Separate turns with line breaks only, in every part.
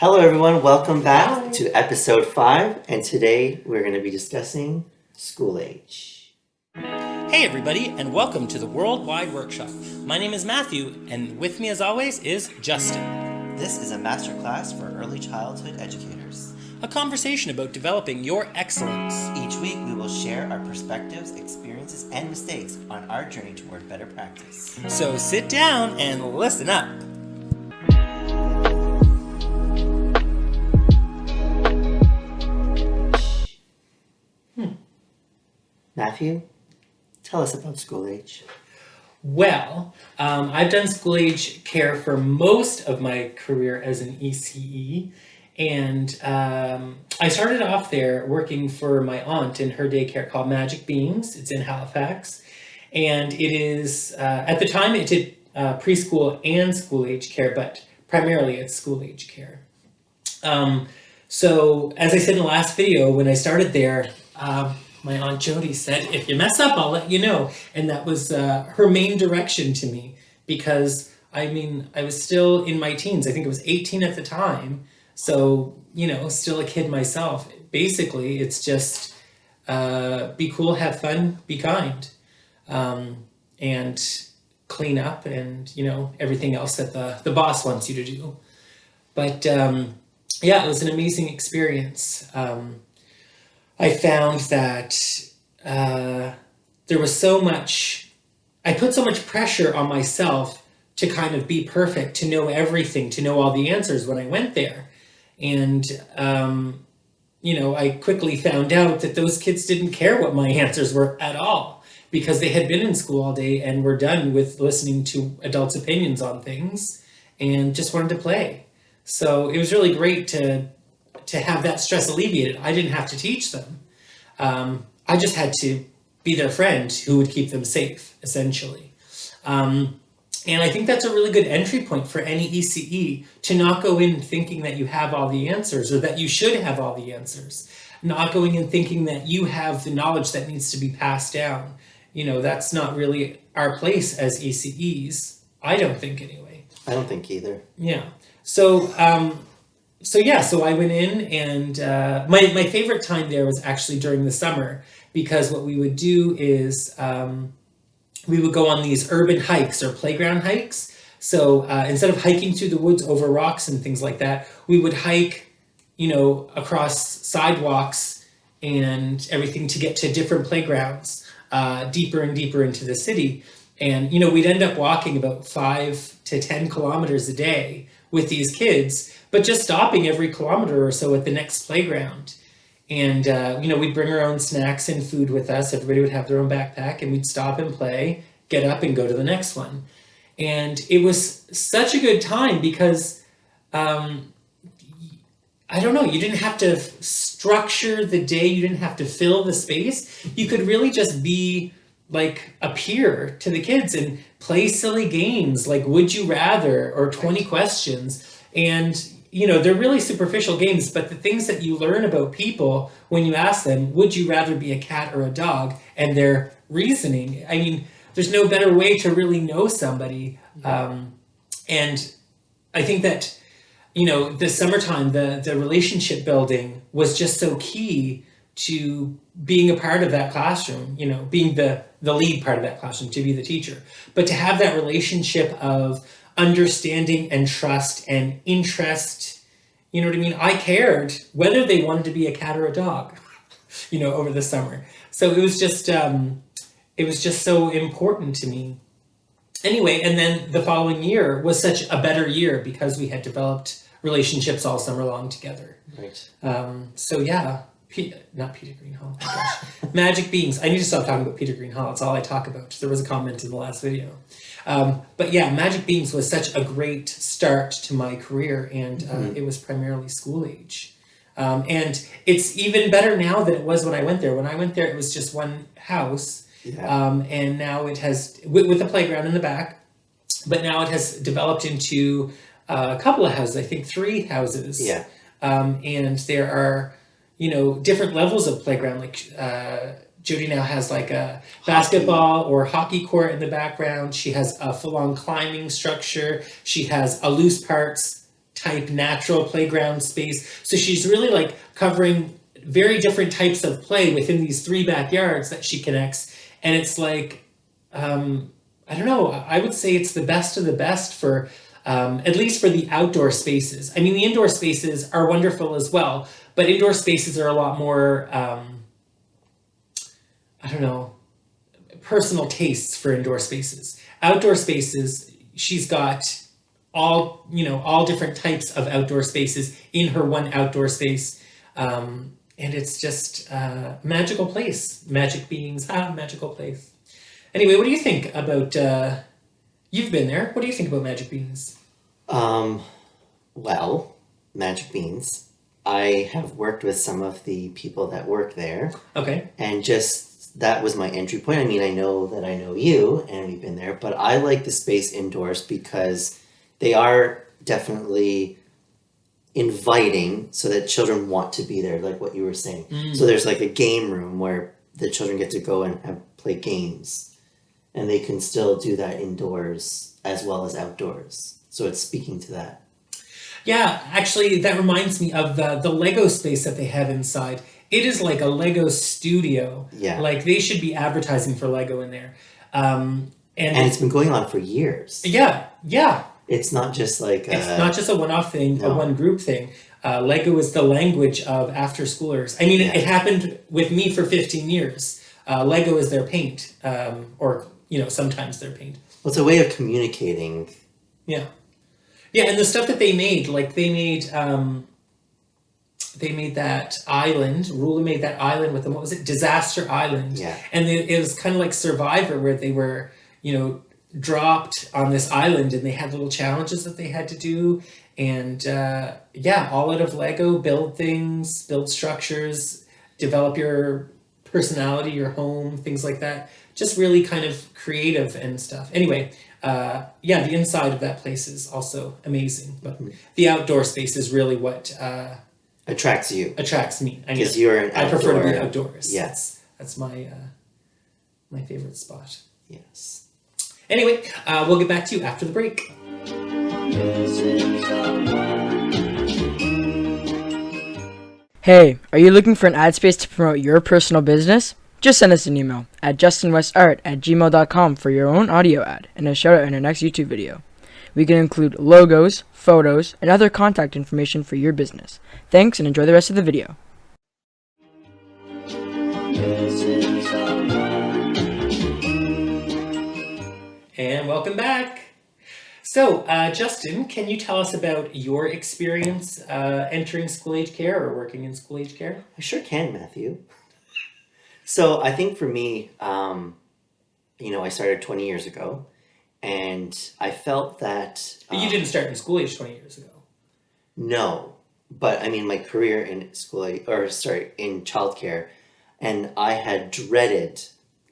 Hello, everyone. Welcome back to episode 5, and today we're going to be discussing school age.
Hey everybody, and welcome to the Worldwide Workshop. My name is Matthew, and with me as always is Justin.
This is a masterclass for early childhood educators.
A conversation about developing your excellence.
Each week we will share our perspectives, experiences, and mistakes on our journey toward better practice.
So sit down and listen up.
Matthew, tell us about school age.
Well, I've done school age care for most of my career as an ECE, and I started off there working for my aunt in her daycare called Magic Beans. It's in Halifax, and it is, at the time it did preschool and school age care, but primarily it's school age care. So as I said in the last video, when I started there, my Aunt Jody said, if you mess up, I'll let you know. And that was her main direction to me because, I was still in my teens. I think I was 18 at the time. So, still a kid myself. Basically, it's just be cool, have fun, be kind, and clean up and, everything else that the boss wants you to do. But yeah, it was an amazing experience. I found that there was I put so much pressure on myself to kind of be perfect, to know everything, to know all the answers when I went there. And, I quickly found out that those kids didn't care what my answers were at all because they had been in school all day and were done with listening to adults' opinions on things and just wanted to play. So it was really great to have that stress alleviated. I didn't have to teach them. I just had to be their friend who would keep them safe, essentially. And I think that's a really good entry point for any ECE, to not go in thinking that you have all the answers or that you should have all the answers. Not going in thinking that you have the knowledge that needs to be passed down. That's not really our place as ECEs. I don't think anyway.
I don't think either.
Yeah. So I went in and my favorite time there was actually during the summer, because what we would do is we would go on these urban hikes or playground hikes. So instead of hiking through the woods over rocks and things like that, we would hike, across sidewalks and everything to get to different playgrounds, deeper and deeper into the city. And, we'd end up walking about 5 to 10 kilometers a day with these kids, but just stopping every kilometer or so at the next playground. And, we'd bring our own snacks and food with us. Everybody would have their own backpack, and we'd stop and play, get up and go to the next one. And it was such a good time because, I don't know, you didn't have to structure the day. You didn't have to fill the space. You could really just be like a peer to the kids and play silly games like Would You Rather or 20 Questions. And, they're really superficial games, but the things that you learn about people when you ask them, would you rather be a cat or a dog? And their reasoning, there's no better way to really know somebody. And I think that, the summertime, the relationship building was just so key to being a part of that classroom, being the lead part of that classroom, to be the teacher, but to have that relationship of understanding and trust and interest. You know what I mean? I cared whether they wanted to be a cat or a dog, over the summer. So it was just so important to me. Anyway, and then the following year was such a better year because we had developed relationships all summer long together.
Right.
So yeah. Not Peter Greenhall. Oh my gosh. Magic Beans. I need to stop talking about Peter Greenhall. It's all I talk about. There was a comment in the last video. But yeah, Magic Beans was such a great start to my career, and it was primarily school age. And it's even better now than it was when I went there. When I went there, it was just one house. Yeah. And now it has, with a playground in the back, but now it has developed into a couple of houses, I think 3 houses.
Yeah.
And there are, different levels of playground. Like Jody now has like a basketball or hockey court in the background. She has a full-on climbing structure. She has a loose parts type natural playground space. So she's really like covering very different types of play within these 3 backyards that she connects. And it's like, I don't know, I would say it's the best of the best for, at least for the outdoor spaces. I mean, the indoor spaces are wonderful as well, but indoor spaces are a lot more, I don't know, personal tastes for indoor spaces. Outdoor spaces, she's got all different types of outdoor spaces in her one outdoor space. And it's just a magical place. Magic beings, magical place. Anyway, what do you think about, you've been there. What do you think about Magic Beans?
Well, Magic Beans. I have worked with some of the people that work there,
Okay.
and just that was my entry point. I mean, I know that I know you, and we've been there, but I like the space indoors because they are definitely inviting so that children want to be there, like what you were saying. So there's like a game room where the children get to go and play games, and they can still do that indoors as well as outdoors. So it's speaking to that.
Yeah, actually, that reminds me of the Lego space that they have inside. It is like a Lego studio.
Yeah.
Like they should be advertising for Lego in there.
And it's been going on for years.
Yeah, yeah.
It's not just like
It's not just a one-off thing, a
no.
one-group thing. Lego is the language of after-schoolers. I mean,
Yeah.
it happened with me for 15 years. Lego is their paint, or sometimes their paint.
well, it's a way of communicating.
Yeah, yeah, and the stuff that they made, like they made that island. Rula made that island with them. What was it? Disaster Island.
Yeah.
And it was kind of like Survivor, where they were, dropped on this island, and they had little challenges that they had to do. And yeah, all out of Lego. Build things, build structures, develop your personality, your home, things like that. Just really kind of creative and stuff. Anyway, yeah, the inside of that place is also amazing, but the outdoor space is really what
Attracts you.
attracts me. I
Because you're an
I prefer to be
outdoor-
outdoors.
Yes.
That's my my favorite spot.
Yes.
Anyway, we'll get back to you after the break.
Hey, are you looking for an ad space to promote your personal business? Just send us an email at justinwestart@gmail.com for your own audio ad and a shout out in our next YouTube video. We can include logos, photos, and other contact information for your business. Thanks and enjoy the rest of the video.
And welcome back. So, Justin, can you tell us about your experience entering school-age care or working in school-age care?
I sure can, Matthew. So I think for me, I started 20 years ago, and I felt that
You didn't start in school-age 20 years ago.
no, but I mean my career in in childcare, and I had dreaded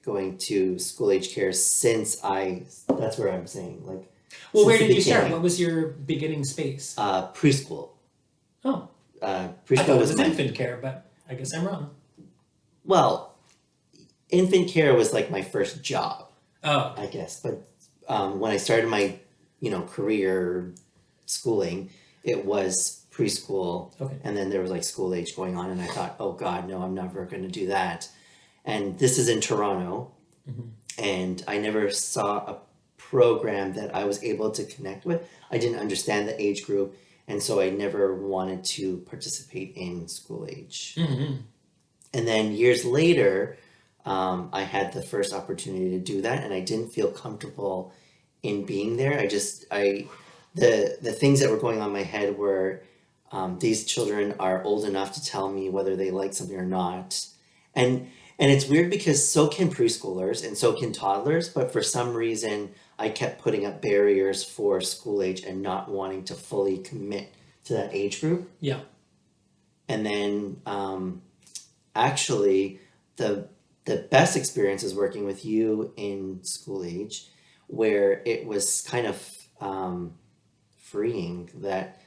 going to school age care since that's where I'm saying, like,
Well,
since
where
the
did you start?
beginning.
What was your beginning space?
Preschool.
Oh, I
Preschool
thought it
was
was
my,
infant care, but I guess I'm wrong.
well, infant care was like my first job,
Oh,
I guess. But when I started my, career schooling, it was preschool,
okay.
and then there was like school age going on, and I thought, oh God, no, I'm never going to do that. And this is in Toronto, and I never saw a program that I was able to connect with. I didn't understand the age group, and so I never wanted to participate in school age.
Mm-hmm.
And then years later, I had the first opportunity to do that, and I didn't feel comfortable in being there. The things that were going on in my head were, these children are old enough to tell me whether they like something or not, and it's weird because so can preschoolers and so can toddlers, but for some reason I kept putting up barriers for school age and not wanting to fully commit to that age group.
Yeah.
And then actually the best experience is working with you in school age, where it was kind of freeing that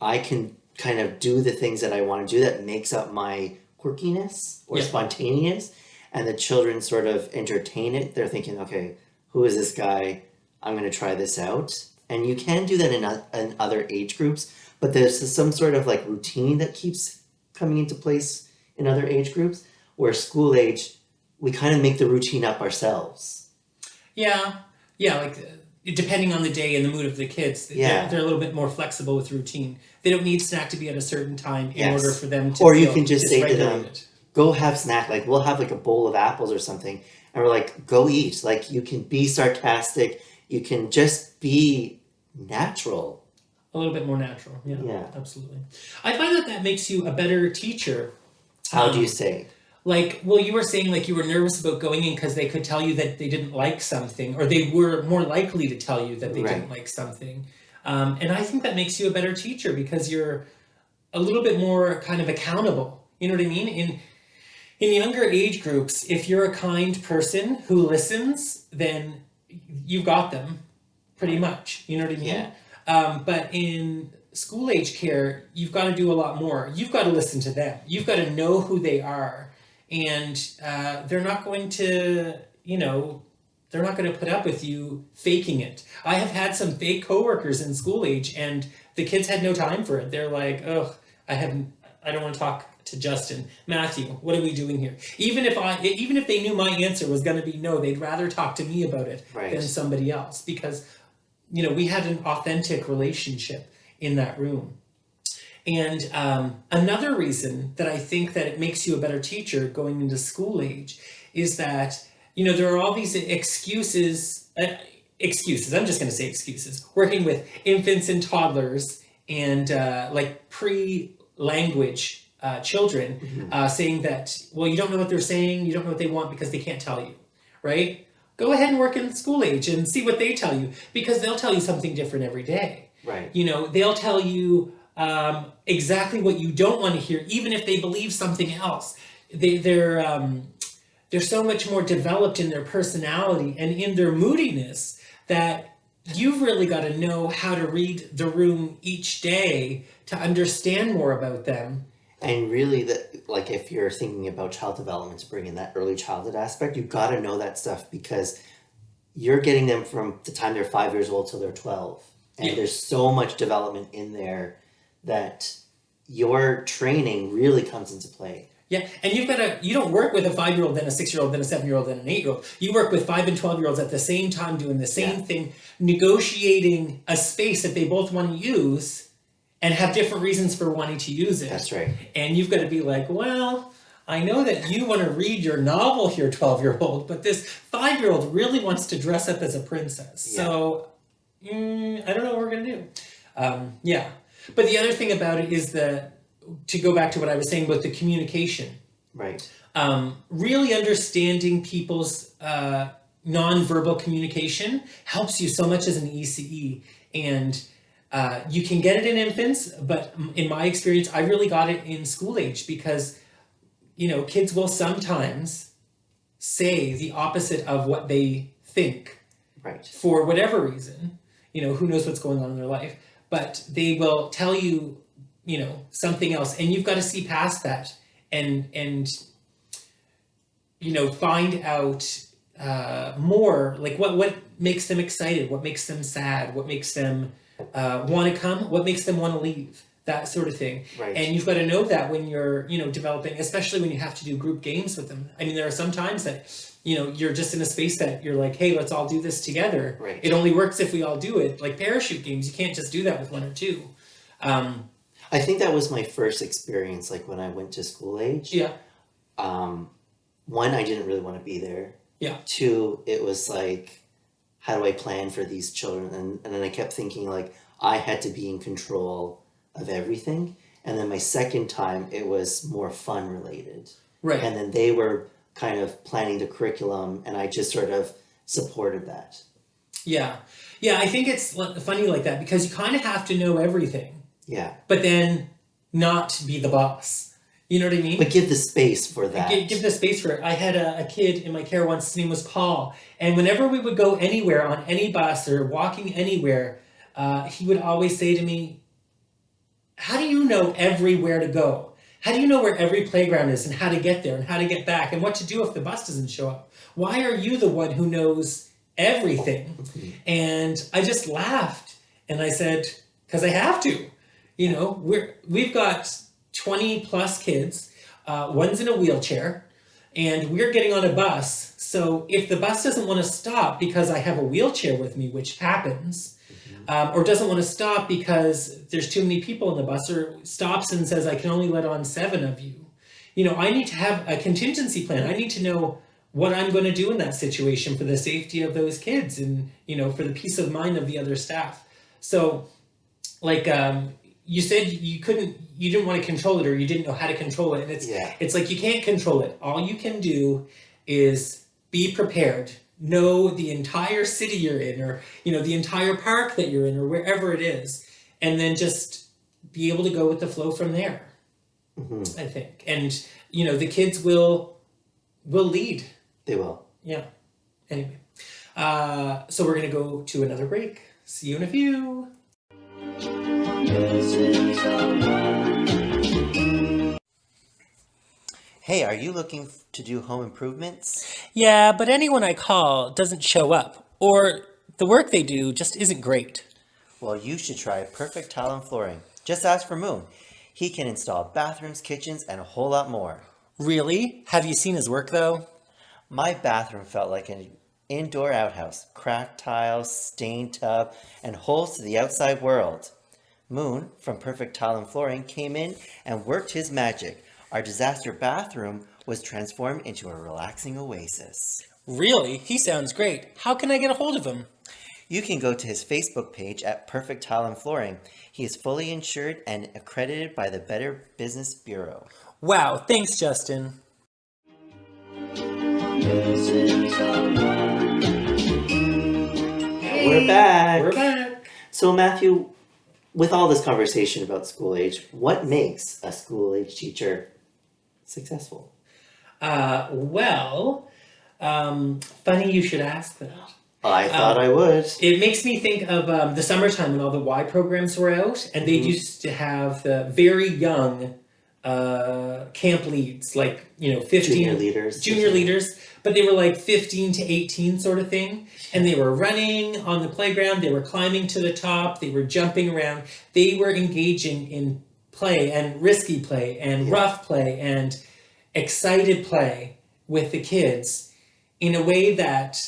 I can kind of do the things that I want to do that makes up my quirkiness or
Yeah.
spontaneous, and the children sort of entertain it. They're thinking, okay, who is this guy? I'm going to try this out. And you can do that in other age groups, but there's some sort of like routine that keeps coming into place in other age groups, where school age, we kind of make the routine up ourselves.
Yeah, yeah, like depending on the day and the mood of the kids, they're a little bit more flexible with routine. They don't need snack to be at a certain time in order for them to
Or you
feel
can just say to them,
dysregulated.
go have snack. Like we'll have like a bowl of apples or something, and we're like, go eat. Like you can be sarcastic. You can just be natural.
A little bit more natural. Yeah,
Yeah.
absolutely. I find that that makes you a better teacher.
How do you say?
Like, well, you were saying like you were nervous about going in because they could tell you that they didn't like something, or they were more likely to tell you that they
Right.
didn't like something. And I think that makes you a better teacher because you're a little bit more kind of accountable. You know what I mean? In younger age groups, if you're a kind person who listens, then you've got them pretty much. You know what I mean?
Yeah.
But in school age care, you've got to do a lot more. You've got to listen to them. You've got to know who they are. And they're not going to, they're not going to put up with you faking it. I have had some fake coworkers in school age, and the kids had no time for it. They're like, "Oh, I don't want to talk to Justin. Matthew, what are we doing here?" Even if they knew my answer was going to be no, they'd rather talk to me about it
Right.
than somebody else because, we had an authentic relationship in that room. And another reason that I think that it makes you a better teacher going into school age is that, there are all these excuses, I'm just going to say excuses, working with infants and toddlers and like pre-language children, saying that, well, you don't know what they're saying, you don't know what they want because they can't tell you, right? Go ahead and work in school age and see what they tell you because they'll tell you something different every day.
Right.
They'll tell you exactly what you don't want to hear, even if they believe something else. They're so much more developed in their personality and in their moodiness that you've really got to know how to read the room each day to understand more about them.
And really, like if you're thinking about child development, to bring in that early childhood aspect, you've got to know that stuff because you're getting them from the time they're 5 years old till they're 12. And
Yeah.
there's so much development in there that your training really comes into play.
Yeah, and you don't work with a 5-year-old, then a 6-year-old, then a 7-year-old, then an 8-year-old. You work with 5 and 12-year-olds at the same time doing the same thing, negotiating a space that they both want to use and have different reasons for wanting to use it.
That's right.
And you've got to be like, well, I know that you want to read your novel here, 12-year-old, but this 5-year-old really wants to dress up as a princess.
Yeah.
So, I don't know what we're going to do. Yeah. But the other thing about it is to go back to what I was saying about the communication,
Right.
really understanding people's nonverbal communication helps you so much as an ECE. And you can get it in infants, but in my experience, I really got it in school age because, kids will sometimes say the opposite of what they think
Right.
for whatever reason. Who knows what's going on in their life, but they will tell you, something else, and you've got to see past that and find out more, like what makes them excited, what makes them sad, what makes them want to come, what makes them want to leave, that sort of thing.
Right.
And you've got to know that when you're, developing, especially when you have to do group games with them. I mean, there are some times that, you're just in a space that you're like, hey, let's all do this together.
Right.
It only works if we all do it. Like parachute games, you can't just do that with one or two.
I think that was my first experience, like when I went to school age.
Yeah.
One, I didn't really want to be there.
Yeah.
Two, it was like, how do I plan for these children? And then I kept thinking like I had to be in control of everything. And then my second time, it was more fun related.
Right.
And then they were kind of planning the curriculum, and I just sort of supported that.
Yeah. Yeah, I think it's funny like that because you kind of have to know everything,
Yeah.
but then not be the boss. You know what I mean?
But give the space for that.
Give the space for it. I had a kid in my care once, his name was Paul, and whenever we would go anywhere on any bus or walking anywhere, he would always say to me, how do you know everywhere to go? How do you know where every playground is and how to get there and how to get back and what to do if the bus doesn't show up? Why are you the one who knows everything? And I just laughed and I said, because I have to. You know, we've got 20 plus kids. One's in a wheelchair, and we're getting on a bus. So if the bus doesn't want to stop because I have a wheelchair with me, which happens, or doesn't want to stop because there's too many people in the bus, or stops and says, I can only let on 7 of you. You know, I need to have a contingency plan. I need to know what I'm going to do in that situation for the safety of those kids and, you know, for the peace of mind of the other staff. So, like, you said you didn't want to control it, or you didn't know how to control it. And it's like, you can't control it. All you can do is be prepared. Know the entire city you're in, or, you know, the entire park that you're in, or wherever it is. And then just be able to go with the flow from there. I think. And, you know, the kids will lead.
They will.
Yeah. Anyway. So we're going to go to another break. See you in a few.
Hey, are you looking to do home improvements?
Yeah, but anyone I call doesn't show up, or the work they do just isn't great.
Well, you should try Perfect Tile and Flooring. Just ask for Moon. He can install bathrooms, kitchens, and a whole lot more.
Really? Have you seen his work, though?
My bathroom felt like an indoor outhouse. Cracked tiles, stained tub, and holes to the outside world. Moon, from Perfect Tile and Flooring, came in and worked his magic. Our disaster bathroom was transformed into a relaxing oasis.
Really? He sounds great. How can I get a hold of him?
You can go to his Facebook page at Perfect Tile and Flooring. He is fully insured and accredited by the Better Business Bureau.
Wow, thanks, Justin.
We're back.
We're back.
So, Matthew, with all this conversation about school age, what makes a school age teacher successful?
Funny you should ask that.
I thought I would.
It makes me think of the summertime when all the Y programs were out, and they used to have the very young camp leads, like, you know, 15 junior leaders, but they were like 15 to 18 sort of thing, and they were running on the playground, they were climbing to the top, they were jumping around, they were engaging in play and risky play and rough play and excited play with the kids in a way that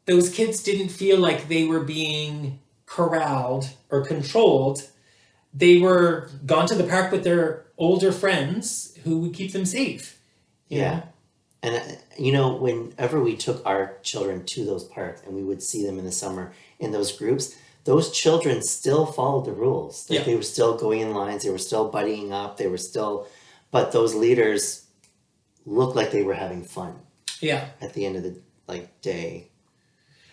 those kids didn't feel like they were being corralled or controlled. They were gone to the park with their older friends who would keep them safe.
Yeah. And, you know, whenever we took our children to those parks and we would see them in the summer in those groups, those children still followed the rules. Like, they were still going in lines, they were still buddying up, they were still, but those leaders looked like they were having fun.
Yeah.
At the end of the, day.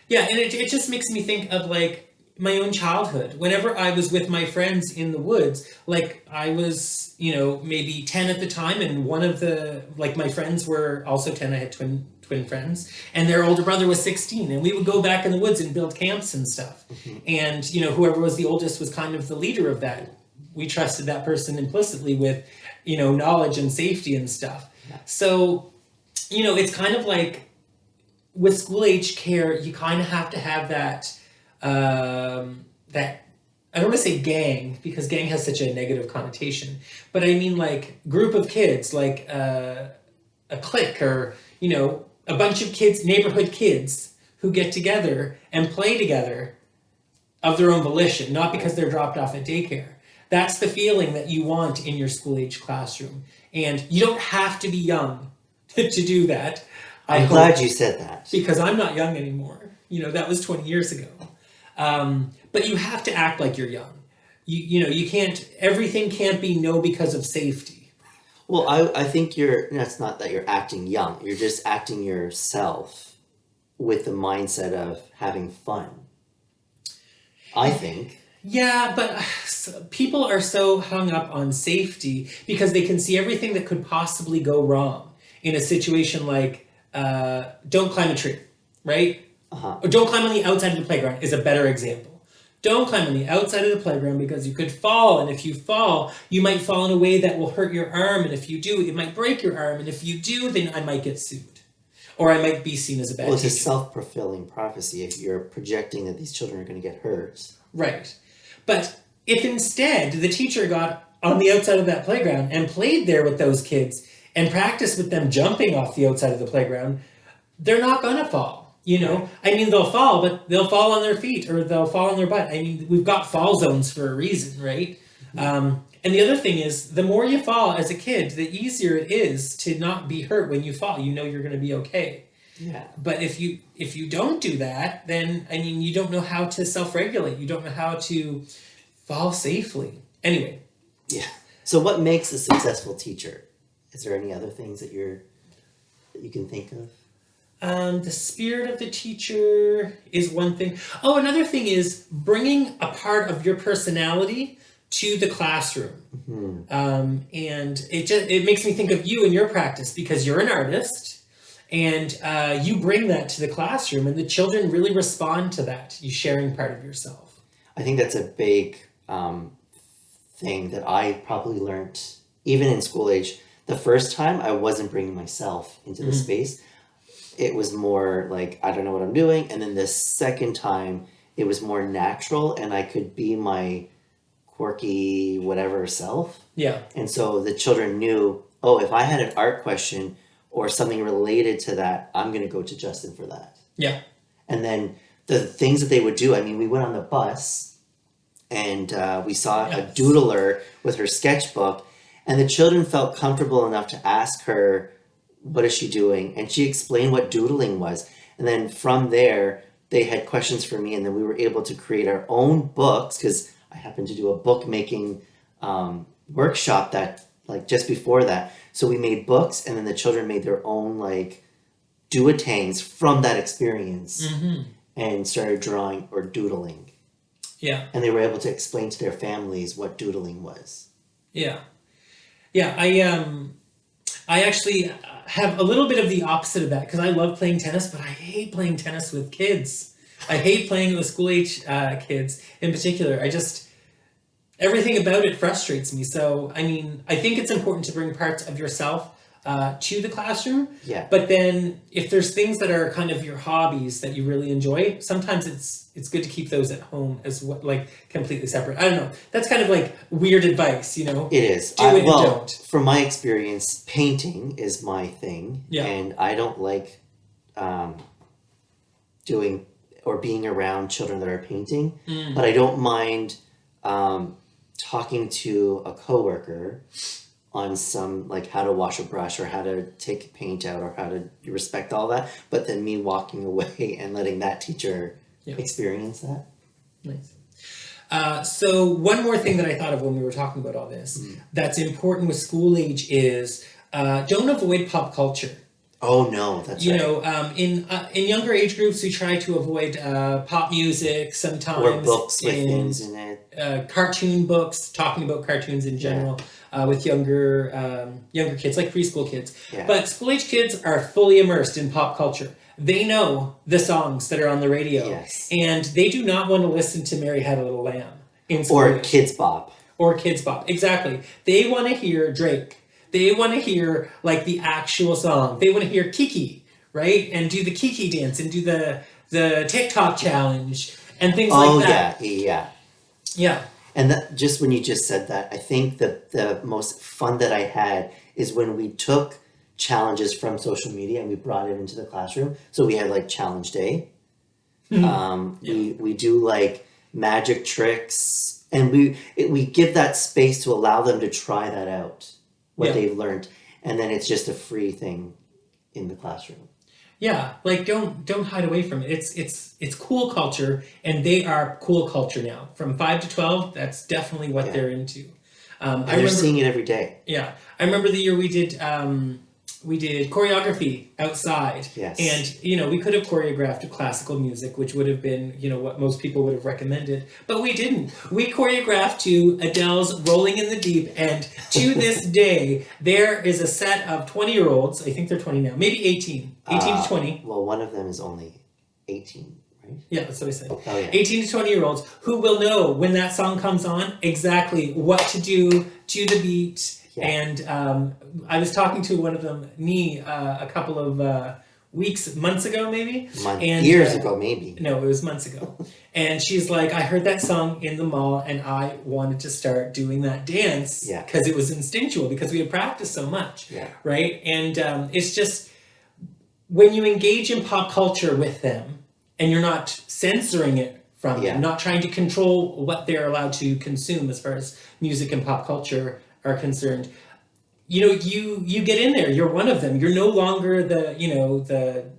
Yeah, and it just makes me think of, like, my own childhood. Whenever I was with my friends in the woods, like, I was, you know, maybe 10 at the time, and one of the, like, my friends were also 10. I had twin friends, and their older brother was 16, and we would go back in the woods and build camps and stuff. And, you know, whoever was the oldest was kind of the leader of that. We trusted that person implicitly with, you know, knowledge and safety and stuff. So, you know, it's kind of like with school age care, you kind of have to have that, that, I don't want to say gang, because gang has such a negative connotation, but I mean like group of kids, like a clique, or, you know, a bunch of kids, neighborhood kids who get together and play together of their own volition, not because they're dropped off at daycare. That's the feeling that you want in your school age classroom. And you don't have to be young to do that.
I'm glad you said that.
Because I'm not young anymore. You know, that was 20 years ago. But you have to act like you're young. You know, you can't, everything can't be no because of safety.
Well, I think that's not that you're acting young. You're just acting yourself with the mindset of having fun. I think.
Yeah, but people are so hung up on safety because they can see everything that could possibly go wrong in a situation like, don't climb a tree, right? Or don't climb on the outside of the playground is a better example. Don't climb on the outside of the playground because you could fall, and if you fall, you might fall in a way that will hurt your arm, and if you do, it might break your arm, and if you do, then I might get sued. Or I might be seen as a bad
teacher. It's a self-fulfilling prophecy if you're projecting that these children are going to get hurt.
Right. But if instead the teacher got on the outside of that playground and played there with those kids and practiced with them jumping off the outside of the playground, they're not gonna fall. You know,
Right.
I mean, they'll fall, but they'll fall on their feet or they'll fall on their butt. I mean, we've got fall zones for a reason, right? And the other thing is, the more you fall as a kid, the easier it is to not be hurt when you fall. You know you're going to be okay.
Yeah.
But if you don't do that, then I mean, you don't know how to self-regulate. You don't know how to fall safely. Anyway,
Yeah. So what makes a successful teacher? Is there any other things that you can think of?
the spirit of the teacher is one thing. Oh, another thing is bringing a part of your personality to the classroom. And it makes me think of you and your practice because you're an artist and you bring that to the classroom and the children really respond to that, you sharing part of yourself.
I think that's a big thing that I probably learned even in school age. The first time I wasn't bringing myself into the space. It was more like, I don't know what I'm doing. And then the second time it was more natural and I could be my quirky whatever self.
Yeah.
And so the children knew, oh, if I had an art question or something related to that, I'm going to go to Justin for that.
Yeah.
And then the things that they would do, I mean, we went on the bus and we saw a doodler with her sketchbook, and the children felt comfortable enough to ask her, what is she doing? And she explained what doodling was. And then from there, they had questions for me, and then we were able to create our own books because I happened to do a bookmaking workshop that like just before that. So we made books, and then the children made their own like do-a-tangs from that experience and started drawing or doodling.
Yeah.
And they were able to explain to their families what doodling was.
Yeah. Yeah. I actually have a little bit of the opposite of that because I love playing tennis, but I hate playing tennis with kids. I hate playing with school age kids in particular. Everything about it frustrates me. So, I mean, I think it's important to bring parts of yourself to the classroom.
Yeah.
But then if there's things that are kind of your hobbies that you really enjoy, sometimes it's good to keep those at home as what, like completely separate. I don't know. That's kind of like weird advice, you know?
It is.
Do it and
well,
don't.
from my experience, painting is my thing.
Yeah.
And I don't like doing or being around children that are painting. But I don't mind talking to a coworker on some like how to wash a brush or how to take paint out or how to respect all that, but then me walking away and letting that teacher experience that.
Nice. So one more thing that I thought of when we were talking about all this that's important with school age is don't avoid pop culture.
Oh no, that's
You
right.
know, in younger age groups, we try to avoid pop music sometimes.
Or books with
and,
things in it.
Cartoon books, talking about cartoons in general, with younger kids, like preschool kids.
Yeah.
But school age kids are fully immersed in pop culture. They know the songs that are on the radio,
Yes.
and they do not want to listen to "Mary Had a Little Lamb" in school
Or
age.
Kids Bop.
Or Kids Bop. Exactly. They want to hear Drake. They want to hear like the actual song. They want to hear Kiki, right? And do the Kiki dance and do the TikTok challenge and things like that.
Yeah.
Yeah.
And that, just when you just said that, I think that the most fun that I had is when we took challenges from social media and we brought it into the classroom. So we had like challenge day. We do like magic tricks, and we give that space to allow them to try that out, what they've learned, and then it's just a free thing in the classroom.
Yeah, like don't hide away from it. It's cool culture, and they are cool culture now. From 5 to 12, that's definitely what they're into.
And they're seeing it every day.
Yeah, I remember the year we did choreography outside.
Yes.
And, you know, we could have choreographed to classical music, which would have been, you know, what most people would have recommended. But we didn't. We choreographed to Adele's Rolling in the Deep. And to this day, there is a set of 20-year-olds, I think they're 20 now, maybe 18 to 20.
Well, one of them is only 18, right?
Yeah, that's what I said.
Oh, yeah.
18 to 20-year-olds who will know when that song comes on exactly what to do to the beat.
Yeah.
And I was talking to one of them, a couple of months ago maybe.
Years ago, maybe.
No, it was months ago. And she's like, I heard that song in the mall and I wanted to start doing that dance because it was instinctual, because we had practiced so much.
Yeah.
Right? And it's just, when you engage in pop culture with them and you're not censoring it from them, not trying to control what they're allowed to consume as far as music and pop culture are concerned, you know, you get in there. You're one of them. You're no longer the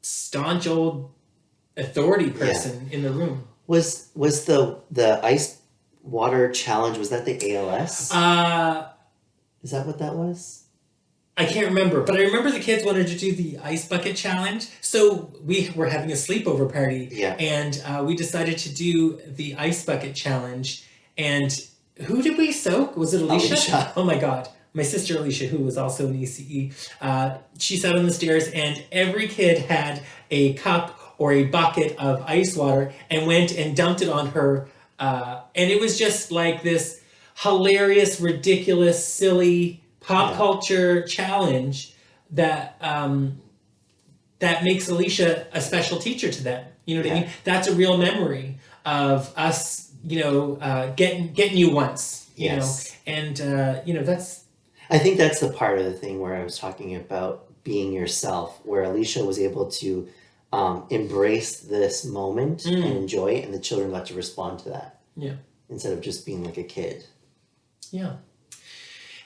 staunch old authority person in the room.
Was the ice water challenge, was that the ALS? Is that what that was?
I can't remember, but I remember the kids wanted to do the ice bucket challenge. So we were having a sleepover party, and we decided to do the ice bucket challenge. And who did we soak? Was it Alicia? Oh my God. My sister Alicia, who was also an ECE, she sat on the stairs and every kid had a cup or a bucket of ice water and went and dumped it on her. And it was just like this hilarious, ridiculous, silly pop culture challenge that that makes Alicia a special teacher to them. You know what I mean? That's a real memory of us, getting you once, you know, and that's.
I think that's the part of the thing where I was talking about being yourself, where Alicia was able to embrace this moment and enjoy it, and the children got to respond to that.
Yeah.
Instead of just being like a kid.
Yeah.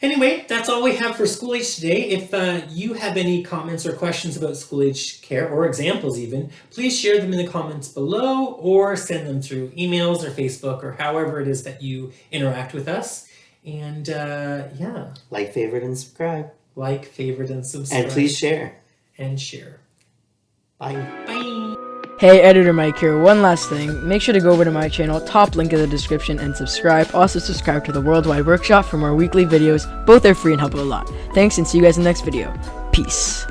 Anyway, that's all we have for School Age today. If you have any comments or questions about School Age care, or examples even, please share them in the comments below or send them through emails or Facebook or however it is that you interact with us. And
like, favorite, and subscribe.
Like, favorite, and subscribe.
And please share.
And share.
Bye.
Bye.
Hey, Editor Mike here. One last thing. Make sure to go over to my channel, top link in the description, and subscribe. Also subscribe to the Worldwide Workshop for more weekly videos. Both are free and help out a lot. Thanks, and see you guys in the next video. Peace.